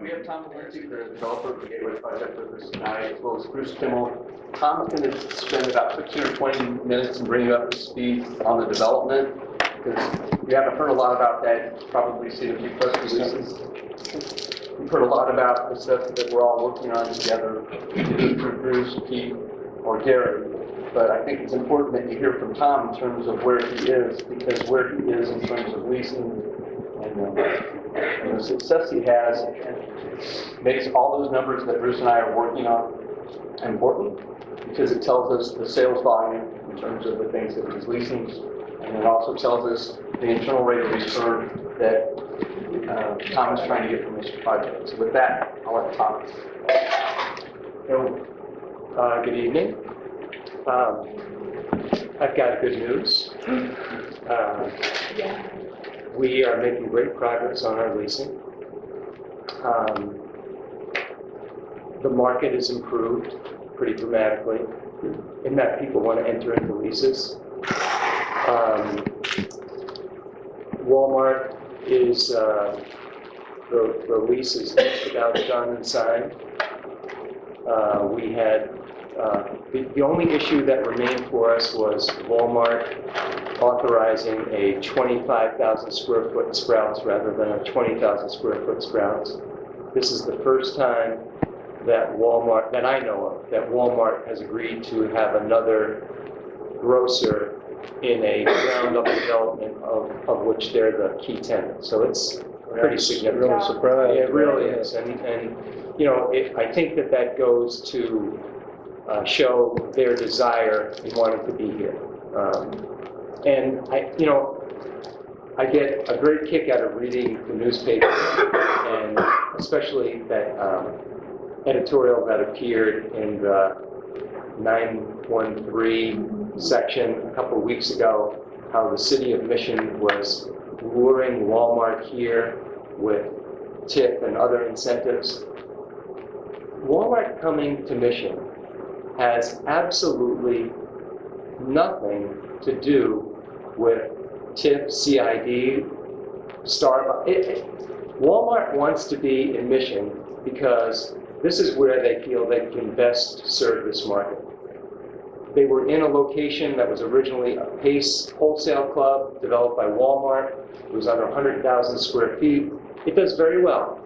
We have Tom Valenti, the developer of the Gateway Project, with us tonight, as well as Bruce Kimmel. Tom is going to spend about 15 or 20 minutes and bring you up to speed on the development, because you haven't heard a lot about that. You've probably seen a few press releases. We've heard a lot about the stuff that we're all working on together, either through Bruce, Pete, or Gary. But I think it's important that you hear from Tom in terms of where he is, because where he is in terms of leasing and the success he has makes all those numbers that Bruce and I are working on important, because it tells us the sales volume in terms of the things that he's leasing, and it also tells us the internal rate of return that Tom is trying to get from this project. So with that, I'll let Tom. Good evening. I've got good news. We are making great progress on our leasing. The market has improved pretty dramatically in that people want to enter into leases. Walmart is, the lease is just about done and signed. We had, the only issue that remained for us was Walmart authorizing a 25,000 square foot Sprouts rather than a 20,000 square foot Sprouts. This is the first time that Walmart, that I know of, that Walmart has agreed to have another grocer in a ground-up development of which they're the key tenant. So it's pretty significant. Really surprised. It really is, and you know, I think that goes to show their desire in wanting to be here. And I get a great kick out of reading the newspaper, and especially that editorial that appeared in the 913 section a couple of weeks ago, how the city of Mission was luring Walmart here with tip and other incentives. Walmart coming to Mission has absolutely nothing to do with tip, CID, Starbucks. Walmart wants to be in Mission because this is where they feel they can best serve this market. They were in a location that was originally a Pace wholesale club developed by Walmart. It was under 100,000 square feet. It does very well.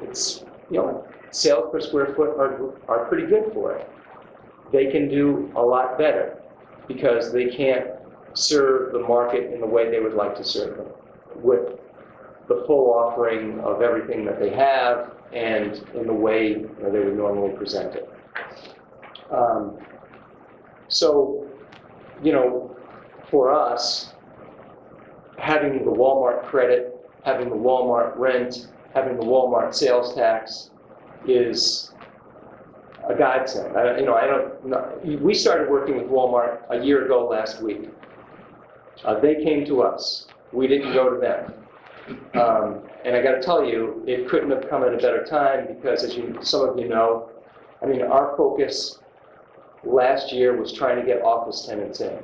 It's, sales per square foot are pretty good for it. They can do a lot better because they can't serve the market in the way they would like to serve them, with the full offering of everything that they have and in the way they would normally present it. So, for us, having the Walmart credit, having the Walmart rent, having the Walmart sales tax is a godsend. We started working with Walmart a year ago last week. They came to us. We didn't go to them. And I got to tell you, it couldn't have come at a better time because, as some of you know, our focus last year was trying to get office tenants in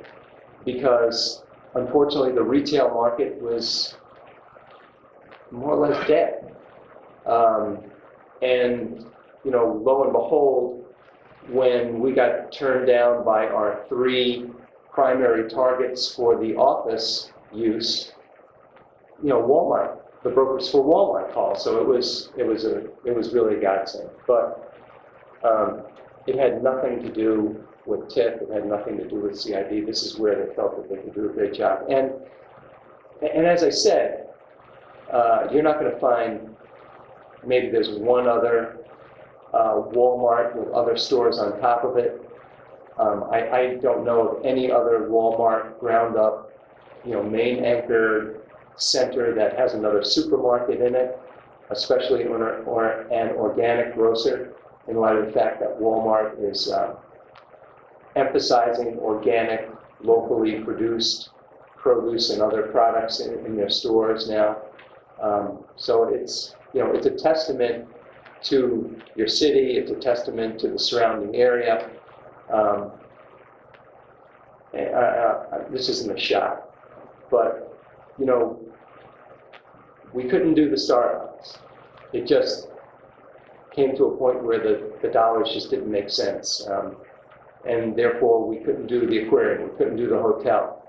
because, unfortunately, the retail market was more or less dead. And lo and behold, when we got turned down by our 3 primary targets for the office use, Walmart, the brokers for Walmart called. So it was really a godsend. But it had nothing to do with TIF. It had nothing to do with CID. This is where they felt that they could do a great job. And as I said, you're not going to find, maybe there's one other Walmart with other stores on top of it. I don't know of any other Walmart ground up, main anchor center that has another supermarket in it, especially or an organic grocer, in light of the fact that Walmart is emphasizing organic, locally produced produce and other products in their stores now. So it's a testament to your city. It's a testament to the surrounding area. This isn't a shot, but we couldn't do the Starbucks. it just came to a point where the dollars just didn't make sense. And therefore, we couldn't do the aquarium, we couldn't do the hotel.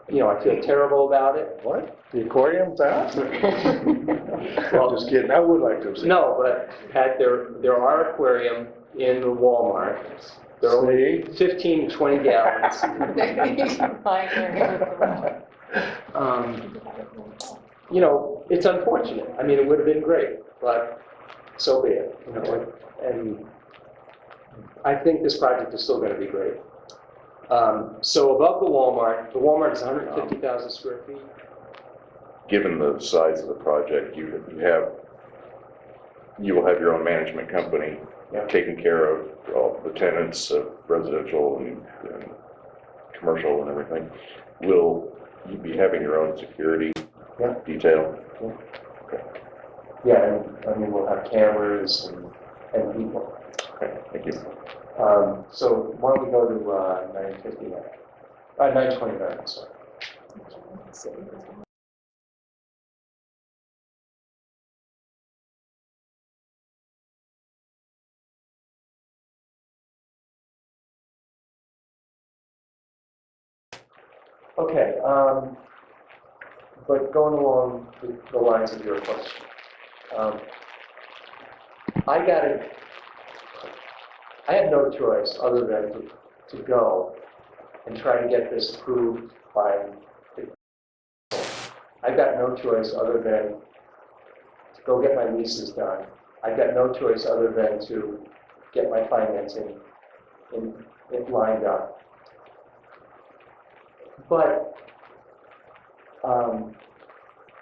You know, I feel terrible about it. What? The aquarium's out? Well, Just kidding, I would like to have seen. No, but there are aquarium in the Walmart. They're only 15 to 20 gallons. You know, it's unfortunate. I mean, it would have been great, but so be it. You know, and I think this project is still going to be great. So above the Walmart is 150,000 square feet. Given the size of the project, you will have your own management company Yeah. taking care of all the tenants, residential and commercial and everything. Will you be having your own security Yeah. detail? Yeah, and I mean, we'll have cameras and people. Okay, thank you. So why don't we go to 959? 929, sorry. Okay, but going along the lines of your question, I had no choice other than to go and try to get this approved by the I've got no choice other than to go get my leases done. I've got no choice other than to get my financing lined up. But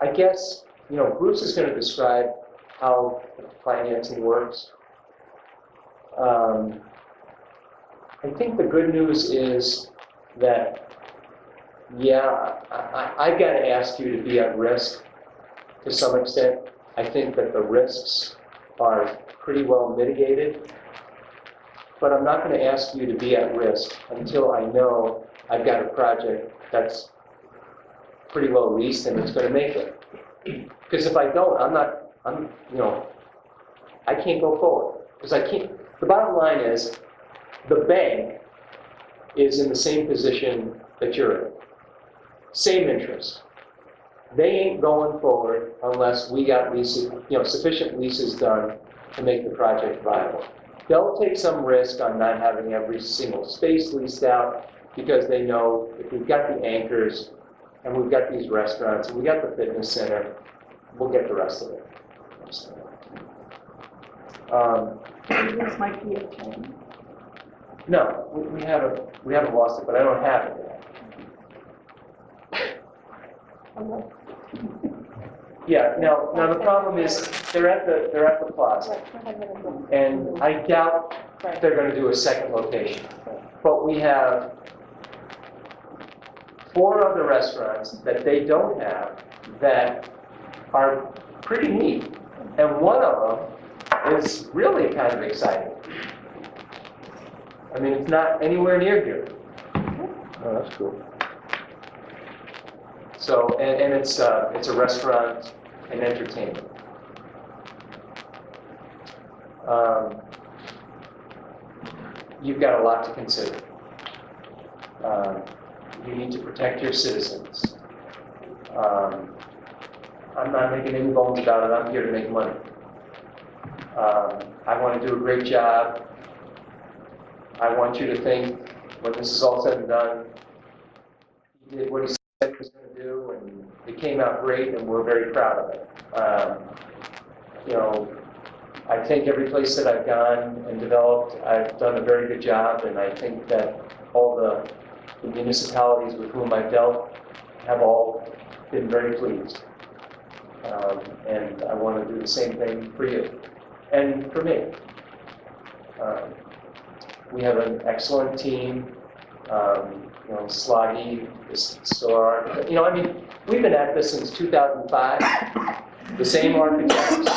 I guess, you know, Bruce is going to describe how the financing works. I think the good news is that, yeah, I've got to ask you to be at risk to some extent. I think that the risks are pretty well mitigated, but I'm not going to ask you to be at risk until I know I've got a project that's pretty well leased and it's going to make it. Because if I don't, I can't go forward. Because I can't, the bottom line is, the bank is in the same position that you're in. Same interest. They ain't going forward unless we got leases, sufficient leases done to make the project viable. They'll take some risk on not having every single space leased out because they know if we've got the anchors and we've got these restaurants and we got the fitness center, we'll get the rest of it. This might be okay. No, we haven't lost it, but I don't have it yet. Yeah. Now the problem is they're at the plaza, and I doubt they're going to do a second location. But we have 4 other restaurants that they don't have that are pretty neat, and one of them is really kind of exciting. I mean, it's not anywhere near here. Oh, that's cool. So, and it's a restaurant and entertainment. You've got a lot to consider. You need to protect your citizens. I'm not making any bones about it. I'm here to make money. I want to do a great job. I want you to think, when this is all said and done, he did what he said he was going to do, and it came out great, and we're very proud of it. I think every place that I've gone and developed, I've done a very good job, and I think that all the municipalities with whom I've dealt have all been very pleased. And I want to do the same thing for you and for me. We have an excellent team. Sloggy is still our architect. We've been at this since 2005. The same architects,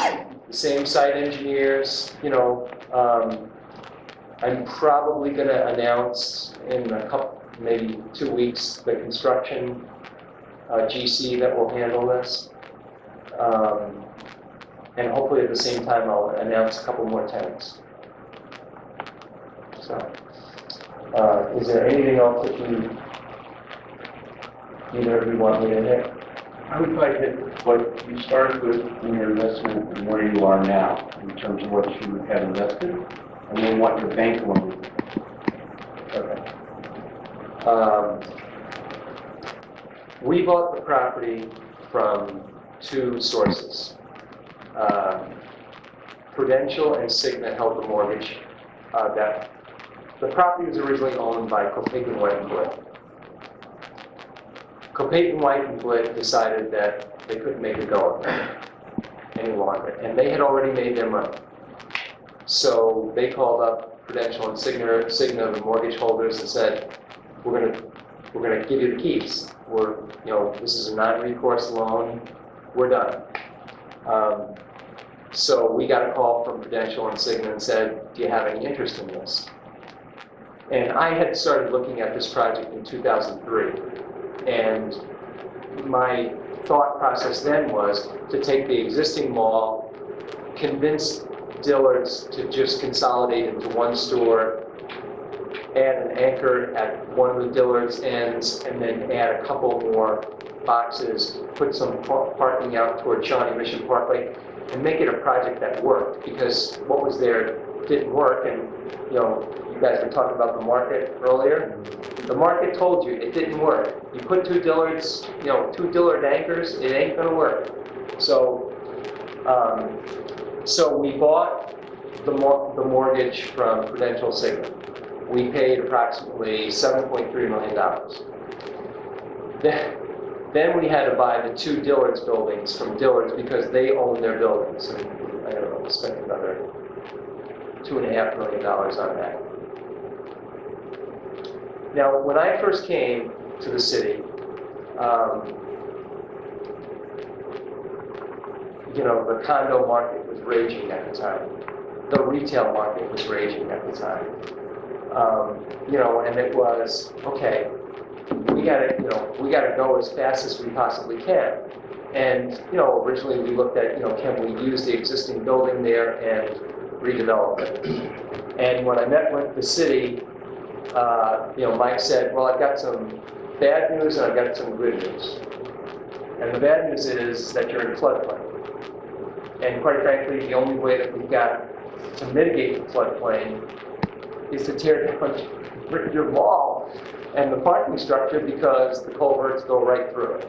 the same site engineers. I'm probably going to announce in maybe 2 weeks, the construction GC that will handle this. And hopefully at the same time, I'll announce a couple more tenants. So, is there anything else that either of you want me to hit? I would like to, what you started with in your investment and where you are now, in terms of what you have invested, and then what your bank loan would be. Okay. We bought the property from two sources. Prudential and Cigna held the mortgage. That the property was originally owned by Copagan White and Blitt. Copagan White and Blitt decided that they couldn't make a go of it any longer, and they had already made their money. So they called up Prudential and Cigna, the mortgage holders, and said, "We're gonna give you the keys. This is a non-recourse loan. We're done." So we got a call from Prudential and Cigna and said, "Do you have any interest in this?" And I had started looking at this project in 2003, and my thought process then was to take the existing mall, convince Dillard's to just consolidate into one store, add an anchor at one of the Dillard's ends, and then add a couple more boxes, put some parking out toward Shawnee Mission Parkway, and make it a project that worked, because what was there didn't work. And you guys were talking about the market earlier. The market told you it didn't work. You put two Dillard's, two Dillard anchors, it ain't gonna work. So we bought the mortgage from Prudential Cigna. We paid approximately $7.3 million. Then we had to buy the two Dillard's buildings from Dillard's because they own their buildings. And I don't know, we spent another $2.5 million on that. Now, when I first came to the city, the condo market was raging at the time. The retail market was raging at the time. And it was, okay, we gotta go as fast as we possibly can. And, originally we looked at, can we use the existing building there and redevelop it? And when I met with the city, Mike said, well, I've got some bad news and I've got some good news. And the bad news is that you're in floodplain. And quite frankly, the only way that we've got to mitigate the floodplain is to tear down your mall and the parking structure, because the culverts go right through it.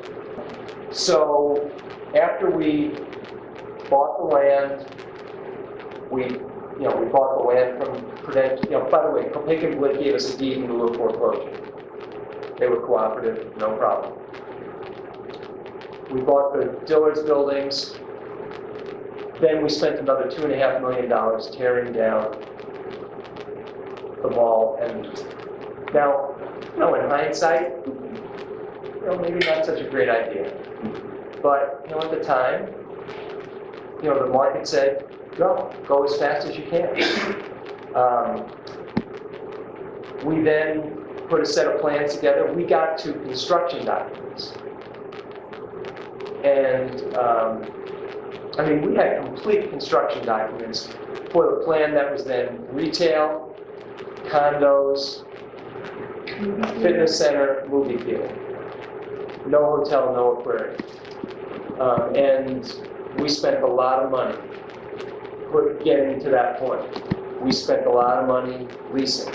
So after we bought the land, we bought the land from Prudential. By the way, Copagan Blitt gave us a deed in lieu of foreclosure. They were cooperative, no problem. We bought the Dillard's buildings. Then we spent another $2.5 million tearing down the mall. And now, in hindsight, maybe not such a great idea. But, at the time, the market said, go as fast as you can. We then put a set of plans together. We got to construction documents. And, we had complete construction documents for the plan that was then retail, condos, fitness center, movie theater. No hotel, no aquarium. And we spent a lot of money getting to that point. We spent a lot of money leasing.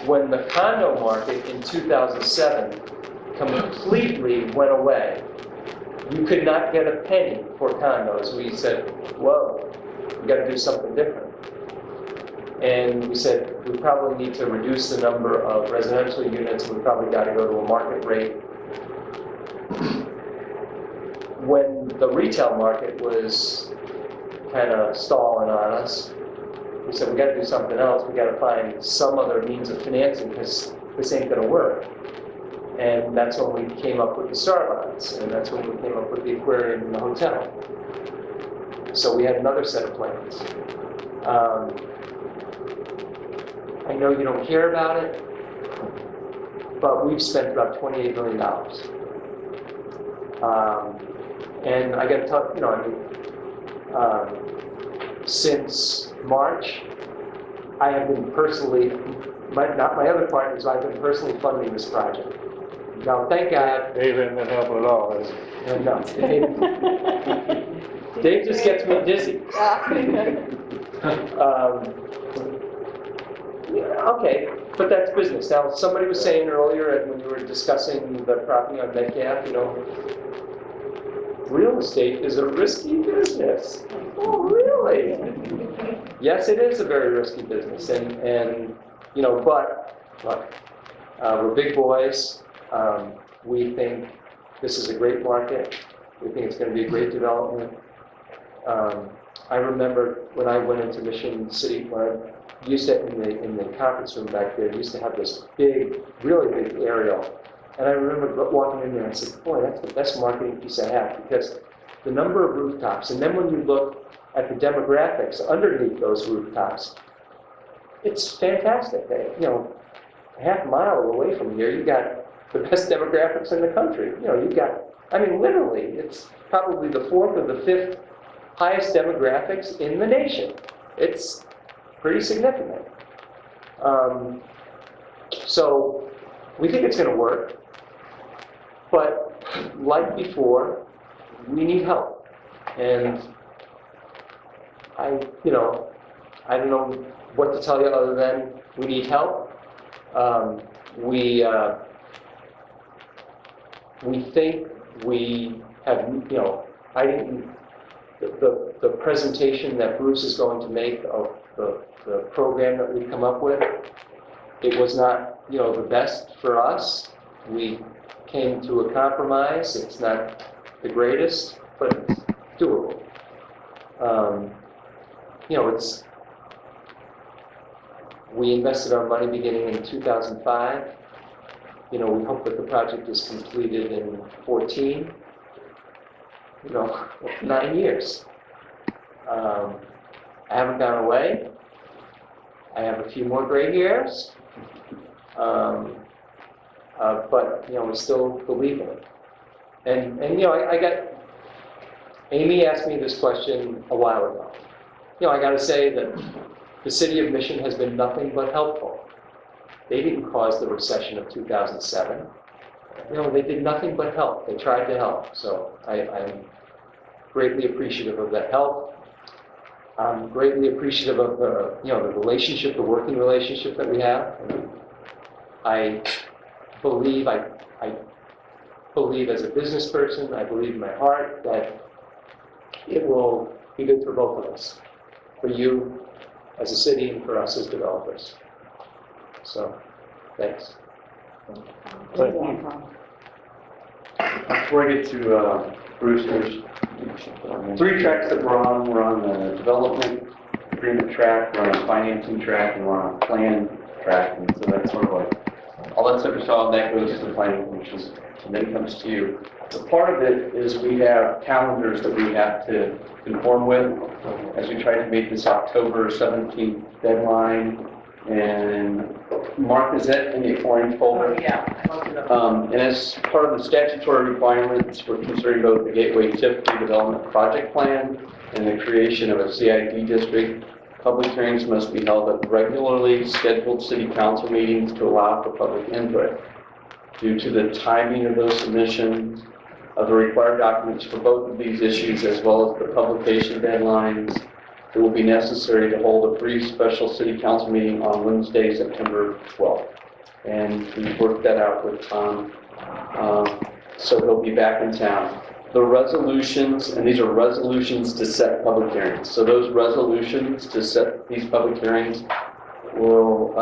When the condo market in 2007 completely went away, you could not get a penny for condos. We said, whoa, we got to do something different. And we said, we probably need to reduce the number of residential units, and we probably got to go to a market rate. When the retail market was kind of stalling on us, we said, we got to do something else. We got to find some other means of financing, because this ain't going to work. And that's when we came up with the Starbucks, and that's when we came up with the aquarium and the hotel. So we had another set of plans. I know you don't care about it, but we've spent about $28 million. And I got to tell, since March, I have been personally, not my other partners, I've been personally funding this project. Now, thank God, Dave ain't been helping at all, has he? no, Dave just gets me dizzy. Yeah, okay, but that's business. Now, somebody was saying earlier when you were discussing the property on Metcalf, real estate is a risky business. Oh, really? Yes, it is a very risky business, and but we're big boys. We think this is a great market. We think it's going to be a great development. I remember when I went into Mission City Park, used to in the conference room back there, used to have this big, really big aerial. And I remember walking in there and said, boy, that's the best marketing piece I have, because the number of rooftops, and then when you look at the demographics underneath those rooftops, it's fantastic. A half mile away from here, you got the best demographics in the country. You've got, literally, it's probably the 4th or the 5th highest demographics in the nation. It's pretty significant. So we think it's going to work, but like before, we need help. And I don't know what to tell you other than we need help. We think we have, I didn't, the presentation that Bruce is going to make of the program that we've come up with, it was not, the best for us. We came to a compromise. It's not the greatest, but it's doable. We invested our money beginning in 2005. We hope that the project is completed in 14. 9 years. I haven't gone away. I have a few more gray hairs. But, we still believe in it. And I got, Amy asked me this question a while ago. I got to say that the city of Mission has been nothing but helpful. They didn't cause the recession of 2007. They did nothing but help. They tried to help. So I'm greatly appreciative of that help. I'm greatly appreciative of the relationship, the working relationship that we have. I believe as a business person, I believe in my heart that it will be good for both of us, for you as a city and for us as developers. So, thanks. Thank you. Before I get to Bruce, there's 3 tracks that we're on. We're on the development agreement track, we're on a financing track, and we're on a plan track. And so that's sort of like, all that stuff you saw, that goes to the planning commission, and then it comes to you. But part of it is we have calendars that we have to conform with as we try to meet this October 17th deadline. And Mark, is that in the orange folder? Yeah, I looked it up. And as part of the statutory requirements, we're considering both the Gateway TIP redevelopment project plan and the creation of a CID district. Public hearings must be held at regularly scheduled city council meetings to allow for public input. Due to the timing of those submissions of the required documents for both of these issues, as well as the publication deadlines, it will be necessary to hold a brief special city council meeting on Wednesday, September 12th. And we worked that out with Tom, so he'll be back in town. The resolutions, and these are resolutions to set public hearings. So those resolutions to set these public hearings will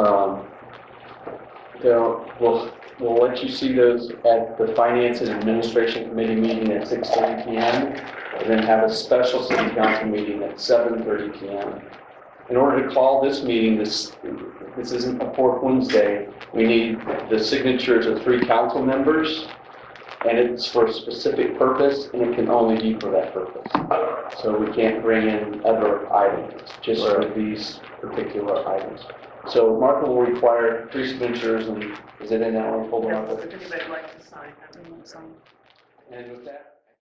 we'll let you see those at the Finance and Administration Committee meeting at 6:30 p.m. and then have a special city council meeting at 7:30 p.m. In order to call this meeting, this isn't a 4th Wednesday, we need the signatures of 3 council members, and it's for a specific purpose, and it can only be for that purpose. So we can't bring in other items, just for these particular items. So Mark will require 3 signatures, and is it in that one folder? If anybody would like to sign, everyone sign. And with that.